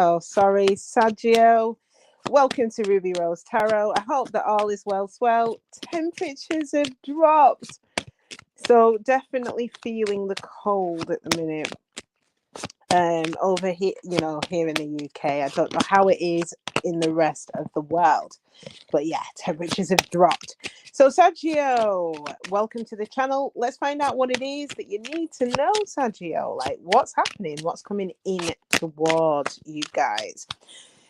Oh, sorry, Saggio. Welcome to Ruby Rose Tarot. I hope that all is well. Temperatures have dropped. So definitely feeling the cold at the minute. Over here, here in the UK. I don't know how it is in the rest of the world. But yeah, temperatures have dropped. So Saggio, welcome to the channel. Let's find out what it is that you need to know, Saggio. Like what's happening, what's coming in towards you guys.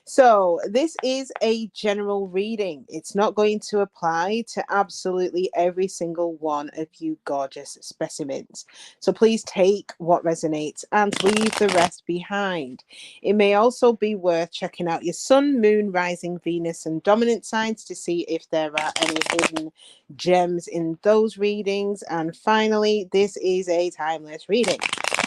So this is a general reading. It's not going to apply to absolutely every single one of you gorgeous specimens. So please take what resonates and leave the rest behind. It may also be worth checking out your sun, moon, rising, Venus, and dominant signs to see if there are any hidden gems in those readings. And finally, this is a timeless reading.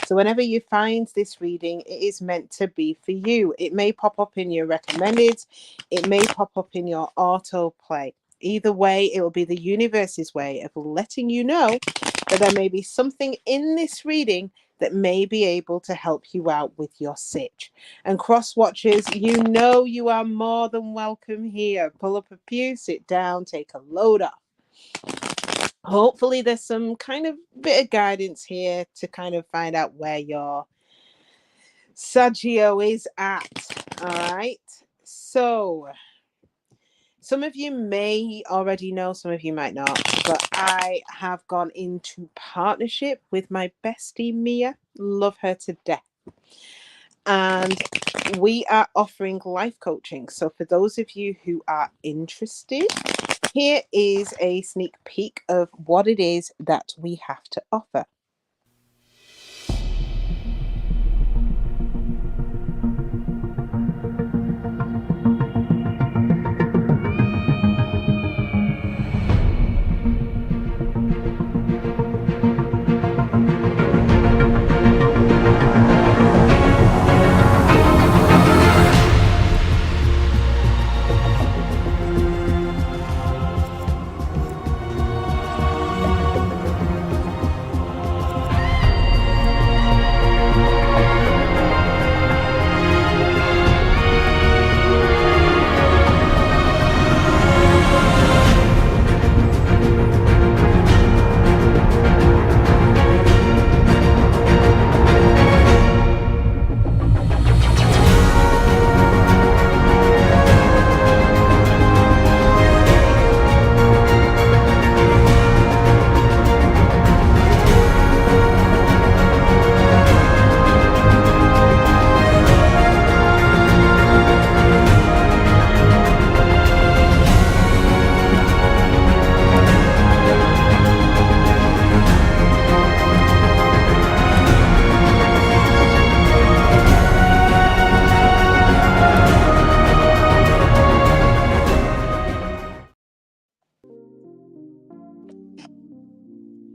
So whenever you find this reading, it is meant to be for you. It may pop up in your recommended. It may pop up in your autoplay. Either way, it will be the universe's way of letting you know that there may be something in this reading that may be able to help you out with your sitch. And cross watchers, you know you are more than welcome here. Pull up a pew, sit down, take a load off. Hopefully there's some kind of bit of guidance here to kind of find out where your Saggio is at. All right. So some of you may already know, some of you might not, but I have gone into partnership with my bestie Mia. Love her to death. And we are offering life coaching. So for those of you who are interested, here is a sneak peek of what it is that we have to offer.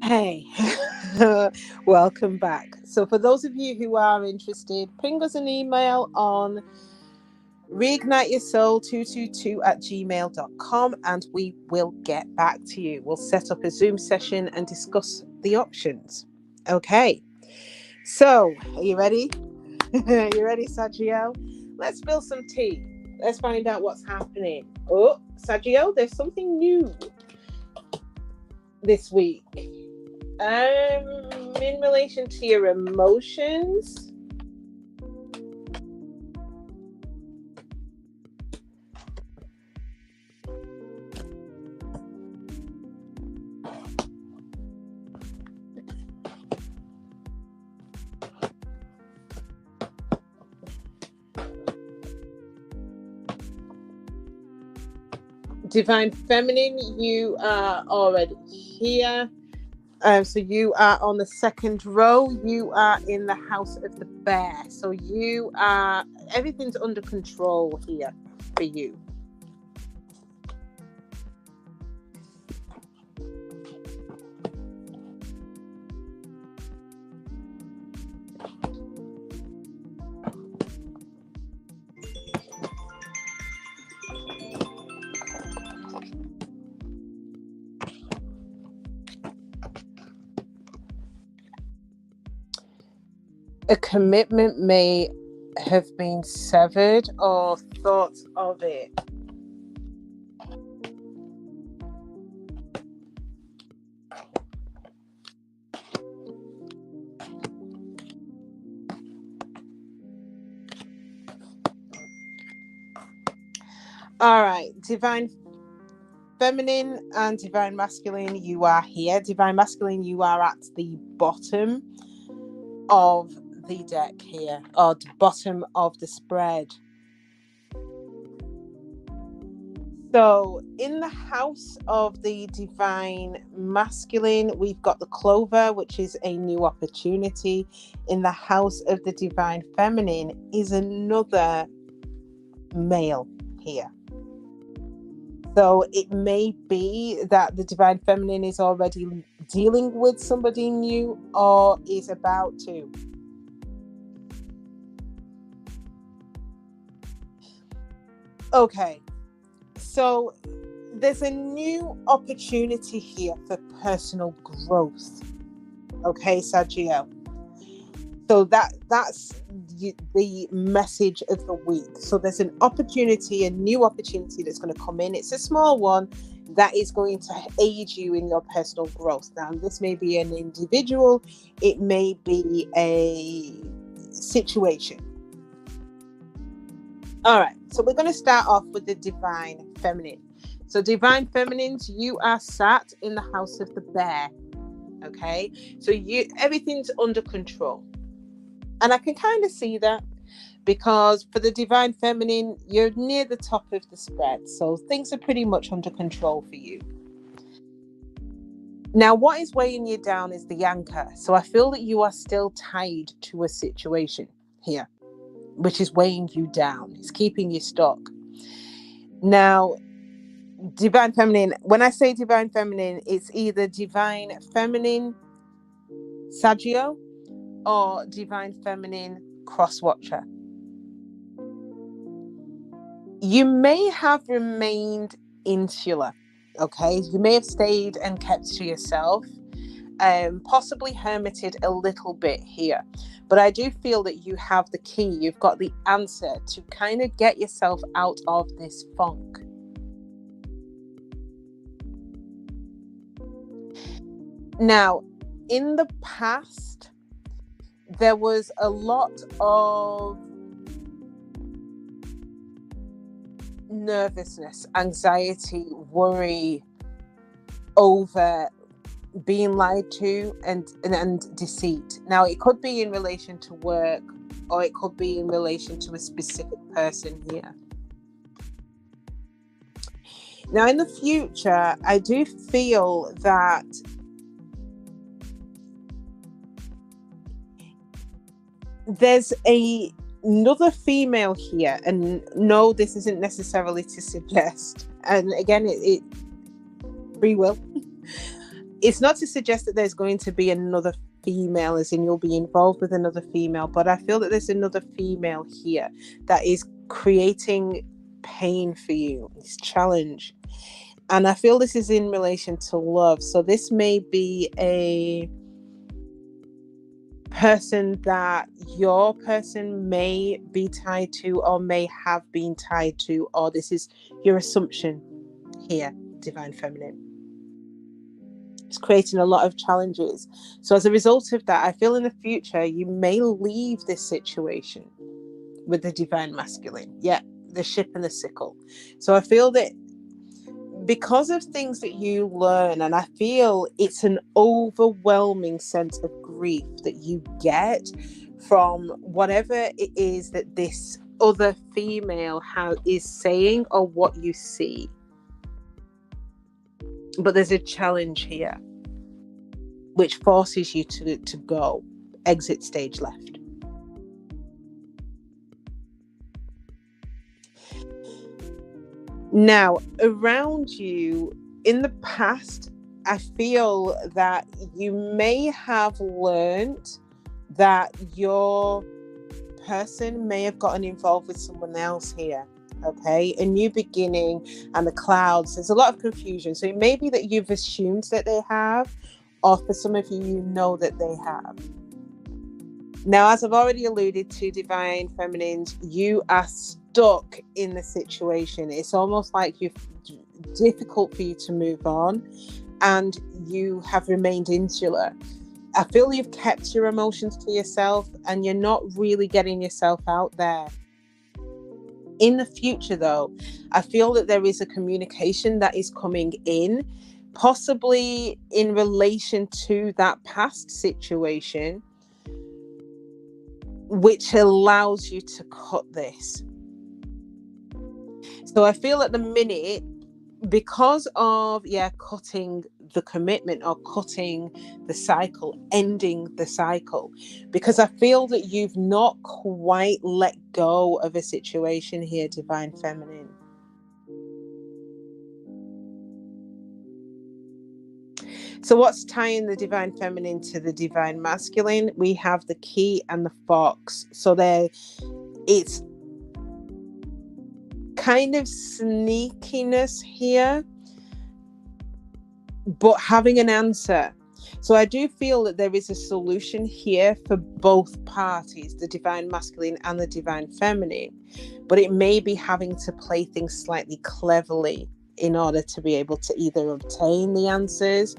Hey, welcome back. So for those of you who are interested, ping us an email on reigniteyoursoul222@gmail.com and we will get back to you. We'll set up a Zoom session and discuss the options. Okay, so are you ready? You ready, Saggio? Let's spill some tea. Let's find out what's happening. Oh, Saggio, there's something new this week. In relation to your emotions. Divine Feminine, you are already here. So you are on the second row. You are in the house of the bear. So you are, everything's under control here for you. A commitment may have been severed or thoughts of it. All right, Divine Feminine and Divine Masculine, you are here. Divine Masculine, you are at the bottom of the deck here, or the bottom of the spread. So in the house of the Divine Masculine, we've got the Clover, which is a new opportunity. In the house of the Divine Feminine is another male here. So it may be that the Divine Feminine is already dealing with somebody new or is about to. Okay, so there's a new opportunity here for personal growth. Okay, Sagittarius. So that's the message of the week. So there's an opportunity, a new opportunity that's going to come in. It's a small one that is going to aid you in your personal growth. Now, this may be an individual, it may be a situation. All right, so we're going to start off with the Divine Feminine. So Divine Feminines, you are sat in the house of the Bear. Okay, so everything's under control. And I can kind of see that because for the Divine Feminine, you're near the top of the spread. So things are pretty much under control for you. Now, what is weighing you down is the anchor. So I feel that you are still tied to a situation here, which is weighing you down. It's keeping you stuck. Now, Divine Feminine, when I say Divine Feminine, it's either Divine Feminine Sagittarius or Divine Feminine Crosswatcher. You may have remained insular, okay? You may have stayed and kept to yourself, possibly hermited a little bit here. But I do feel that you have the key, you've got the answer to kind of get yourself out of this funk. Now, in the past, there was a lot of nervousness, anxiety, worry over being lied to and deceit. Now, it could be in relation to work or it could be in relation to a specific person here. Now, in the future, I do feel that there's another female here, and no, this isn't necessarily to suggest, and again, it free will. It's not to suggest that there's going to be another female, as in you'll be involved with another female, but I feel that there's another female here that is creating pain for you, this challenge. And I feel this is in relation to love. So this may be a person that your person may be tied to or may have been tied to, or this is your assumption here, Divine Feminine. It's creating a lot of challenges. So as a result of that, I feel in the future you may leave this situation with the Divine Masculine. Yeah, the ship and the sickle. So I feel that because of things that you learn, and I feel it's an overwhelming sense of grief that you get from whatever it is that this other female is saying or what you see. But there's a challenge here which forces you to go, exit stage left. Now, around you in the past, I feel that you may have learned that your person may have gotten involved with someone else here. Okay, a new beginning and the clouds. There's a lot of confusion. So it may be that you've assumed that they have, or for some of you, you know that they have. Now, as I've already alluded to, divine feminines, you are stuck in the situation. It's almost like difficult for you to move on, and you have remained insular. I feel you've kept your emotions to yourself, and you're not really getting yourself out there. In the future, though, I feel that there is a communication that is coming in, possibly in relation to that past situation, which allows you to cut this. So I feel at the minute, because of cutting the commitment, or cutting the cycle, ending the cycle, because I feel that you've not quite let go of a situation here, divine feminine. So what's tying the divine feminine to the divine masculine? We have the key and the fox. So it's kind of sneakiness here, but having an answer. So I do feel that there is a solution here for both parties, the divine masculine and the divine feminine, but it may be having to play things slightly cleverly in order to be able to either obtain the answers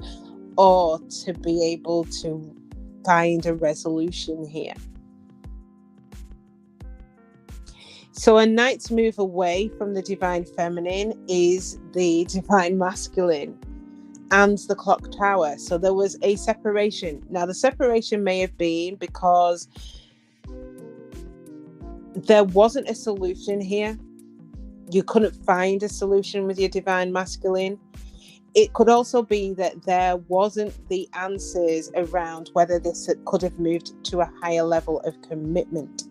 or to be able to find a resolution here. So a knight's move away from the divine feminine is the divine masculine and the clock tower. So there was a separation. Now the separation may have been because there wasn't a solution here. You couldn't find a solution with your divine masculine. It could also be that there wasn't the answers around whether this could have moved to a higher level of commitment.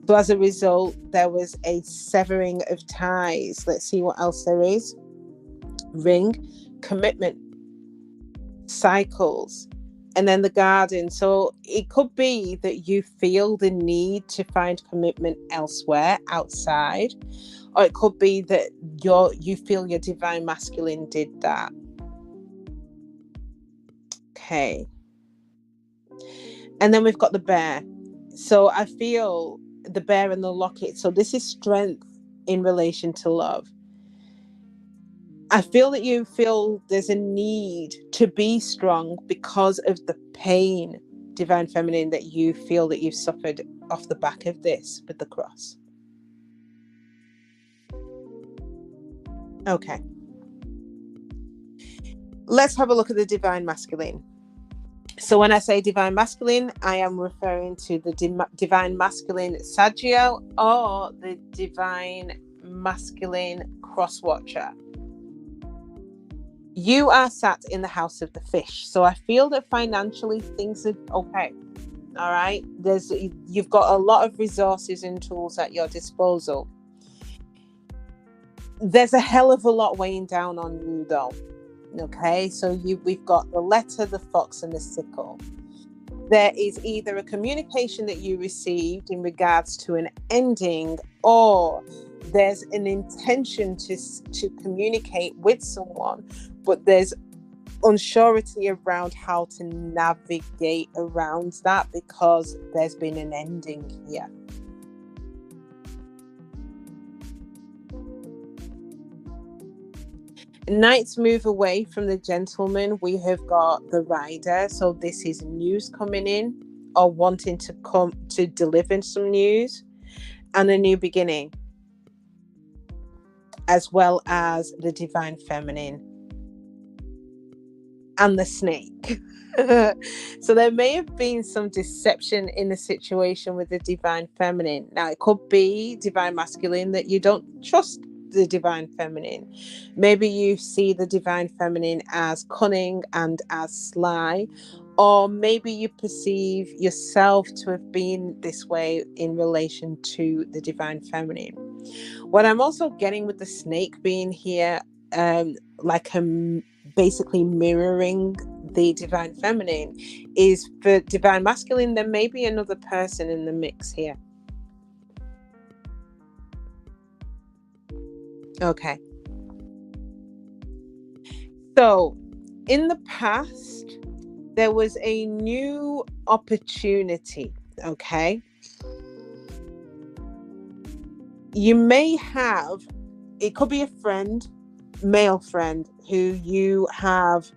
So as a result, there was a severing of ties. Let's see what else there is. Ring, commitment, cycles, and then the garden. So it could be that you feel the need to find commitment elsewhere, outside, or it could be that you feel your divine masculine did that. Okay. And then we've got the bear. So I feel the bear and the locket. So this is strength in relation to love. I feel that you feel there's a need to be strong because of the pain, divine feminine, that you feel that you've suffered off the back of this with the cross. Okay. Let's have a look at the divine masculine. So when I say divine masculine, I am referring to the divine masculine Sagittarius or the divine masculine cross watcher. You are sat in the house of the fish. So I feel that financially things are okay. All right. You've got a lot of resources and tools at your disposal. There's a hell of a lot weighing down on you though. Okay. So we've got the letter, the fox, and the sickle. There is either a communication that you received in regards to an ending, or there's an intention to communicate with someone, but there's unsurety around how to navigate around that because there's been an ending here. Knights move away from the gentleman. We have got the rider. So this is news coming in, or wanting to come to deliver some news and a new beginning, as well as the divine feminine and the snake. So there may have been some deception in the situation with the divine feminine. Now it could be divine masculine that you don't trust the divine feminine. Maybe you see the divine feminine as cunning and as sly, or maybe you perceive yourself to have been this way in relation to the divine feminine. What I'm also getting with the snake being here, basically mirroring the divine feminine, is for divine masculine there may be another person in the mix here. Okay. So in the past there was a new opportunity, okay? You may have, it could be a friend, male friend, who you have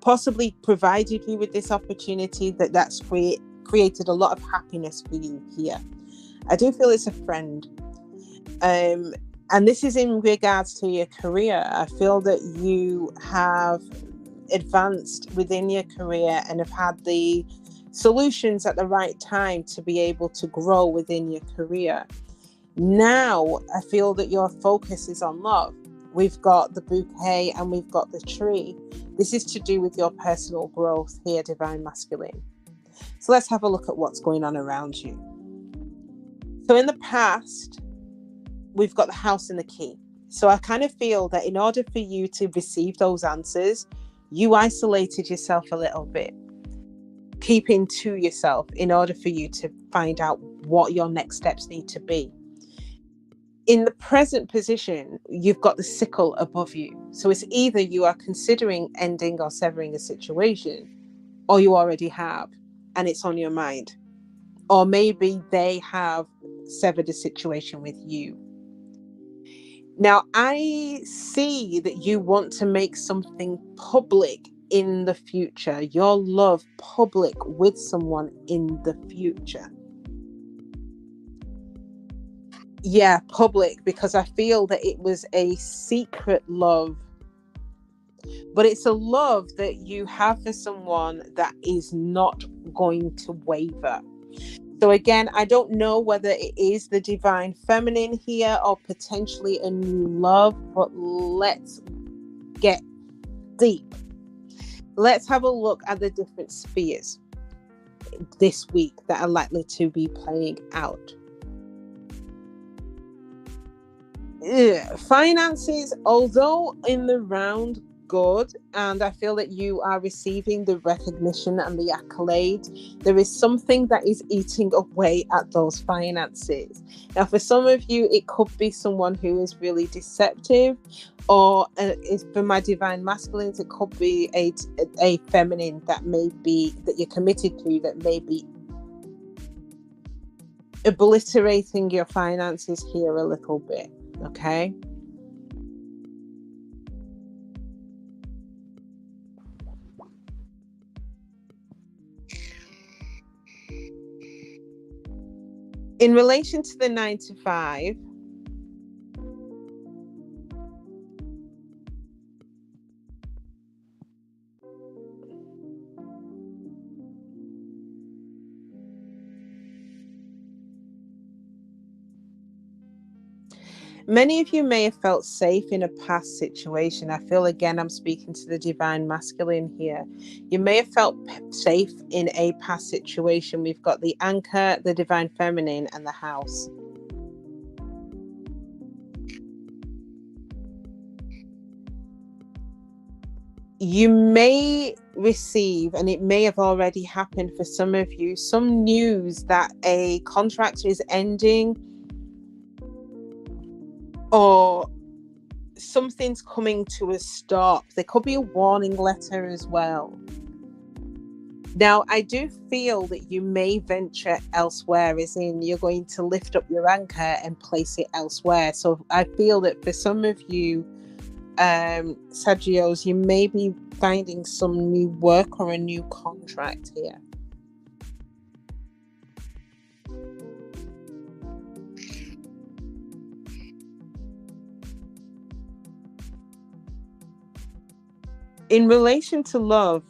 possibly provided you with this opportunity that's created a lot of happiness for you here. I do feel it's a friend. And this is in regards to your career. I feel that you have advanced within your career and have had the solutions at the right time to be able to grow within your career. Now, I feel that your focus is on love. We've got the bouquet and we've got the tree. This is to do with your personal growth here, Divine Masculine. So let's have a look at what's going on around you. So in the past, we've got the house and the key. So I kind of feel that in order for you to receive those answers, you isolated yourself a little bit, keeping to yourself in order for you to find out what your next steps need to be. In the present position, you've got the sickle above you. So it's either you are considering ending or severing a situation, or you already have, and it's on your mind. Or maybe they have severed a situation with you. Now, I see that you want to make something public in the future, your love public with someone in the future. Yeah, public, because I feel that it was a secret love, but it's a love that you have for someone that is not going to waver. So again, I don't know whether it is the divine feminine here or potentially a new love, but let's get deep. Let's have a look at the different spheres this week that are likely to be playing out. Finances, although in the round good, and I feel that you are receiving the recognition and the accolade, there is something that is eating away at those finances. Now, for some of you, it could be someone who is really deceptive, or for my divine masculines, it could be a feminine that you're committed to, that may be obliterating your finances here a little bit. Okay. In relation to the 9 to 5, many of you may have felt safe in a past situation. I feel, again, I'm speaking to the divine masculine here. You may have felt safe in a past situation. We've got the anchor, the divine feminine, and the house. You may receive, and it may have already happened for some of you, some news that a contract is ending, or something's coming to a stop. There could be a warning letter as well. Now, I do feel that you may venture elsewhere, as in you're going to lift up your anchor and place it elsewhere. So I feel that for some of you, Sagitarius, you may be finding some new work or a new contract here. In relation to love,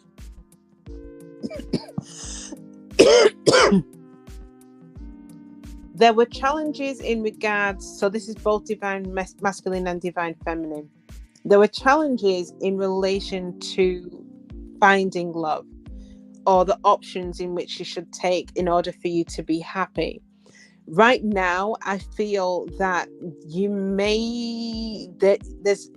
there were challenges in regards, so this is both divine masculine and divine feminine. There were challenges in relation to finding love, or the options in which you should take in order for you to be happy. Right now, I feel that there's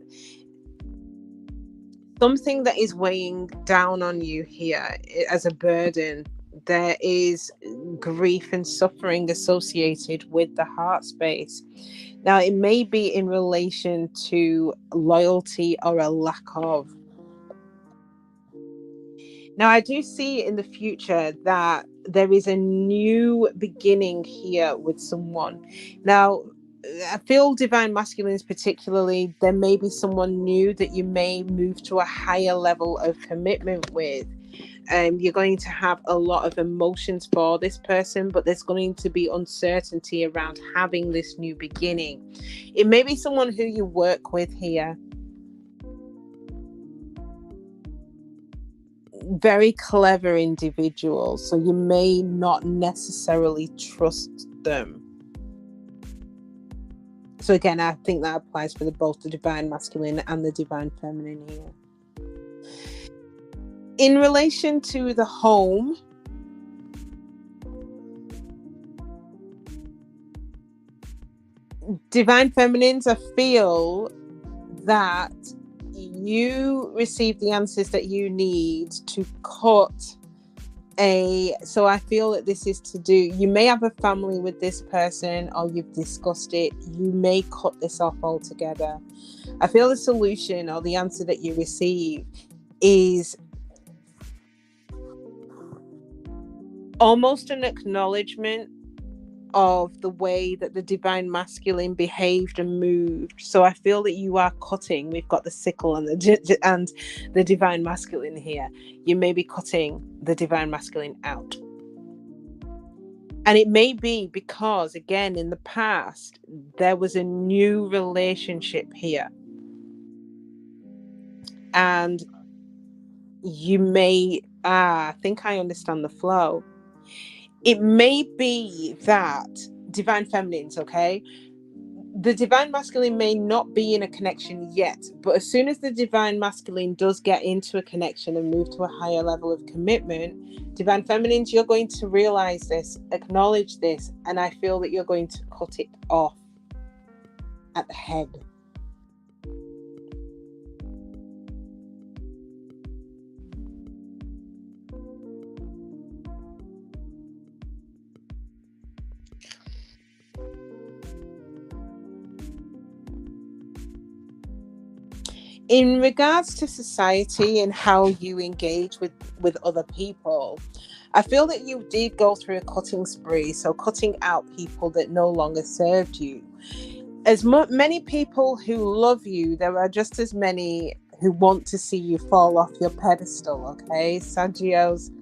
something that is weighing down on you here as a burden. There is grief and suffering associated with the heart space. Now, it may be in relation to loyalty or a lack of. Now, I do see in the future that there is a new beginning here with someone. Now, I feel divine masculines particularly, there may be someone new that you may move to a higher level of commitment with. You're going to have a lot of emotions for this person, but there's going to be uncertainty around having this new beginning. It may be someone who you work with here. Very clever individuals, so you may not necessarily trust them. So again, I think that applies for both the divine masculine and the divine feminine here. In relation to the home, divine feminines, I feel that you receive the answers that you need to cut so I feel that this is to do, you may have a family with this person or you've discussed it, you may cut this off altogether. I feel the solution or the answer that you receive is almost an acknowledgement of the way that the divine masculine behaved and moved. So I feel that you are cutting. We've got the sickle and the divine masculine here. You may be cutting the divine masculine out. And it may be because, again, in the past, there was a new relationship here. And you may, I think I understand the flow. It may be that divine feminines, okay, the divine masculine may not be in a connection yet, but as soon as the divine masculine does get into a connection and move to a higher level of commitment, divine feminines, you're going to realize this, acknowledge this, and I feel that you're going to cut it off at the head. In regards to society and how you engage with other people, I feel that you did go through a cutting spree, so cutting out people that no longer served you. As many people who love you, there are just as many who want to see you fall off your pedestal, okay, Sagittios?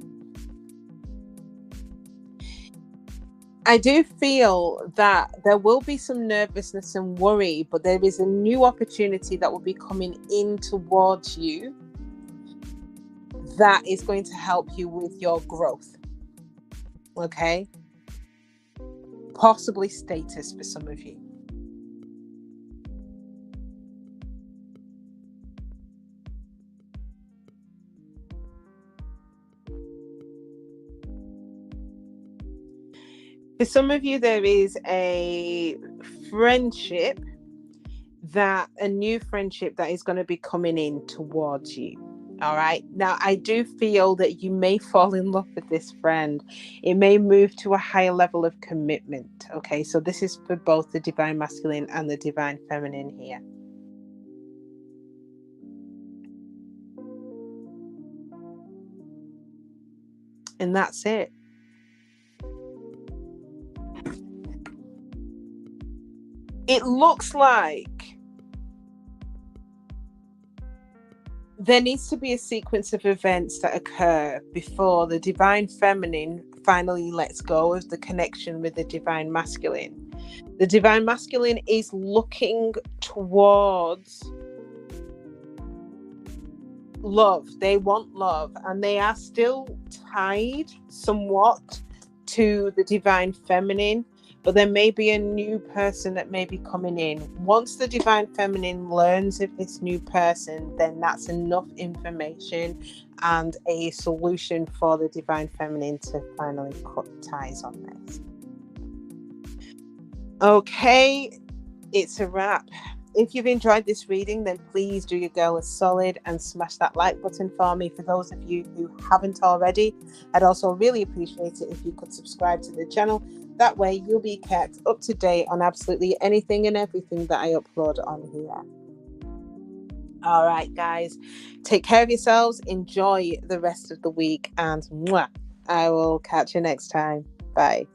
I do feel that there will be some nervousness and worry, but there is a new opportunity that will be coming in towards you that is going to help you with your growth. Okay? Possibly status for some of you. For some of you, there is a friendship, a new friendship that is going to be coming in towards you. All right. Now, I do feel that you may fall in love with this friend. It may move to a higher level of commitment. Okay. So this is for both the divine masculine and the divine feminine here. And that's it. It looks like there needs to be a sequence of events that occur before the divine feminine finally lets go of the connection with the divine masculine. The divine masculine is looking towards love. They want love, and they are still tied somewhat to the divine feminine. But there may be a new person that may be coming in. Once the divine feminine learns of this new person, then that's enough information and a solution for the divine feminine to finally cut ties on this. Okay, it's a wrap. If you've enjoyed this reading, then please do your girl a solid and smash that like button for me. For those of you who haven't already, I'd also really appreciate it if you could subscribe to the channel. That way you'll be kept up to date on absolutely anything and everything that I upload on here. All right, guys, take care of yourselves. Enjoy the rest of the week, and mwah, I will catch you next time. Bye.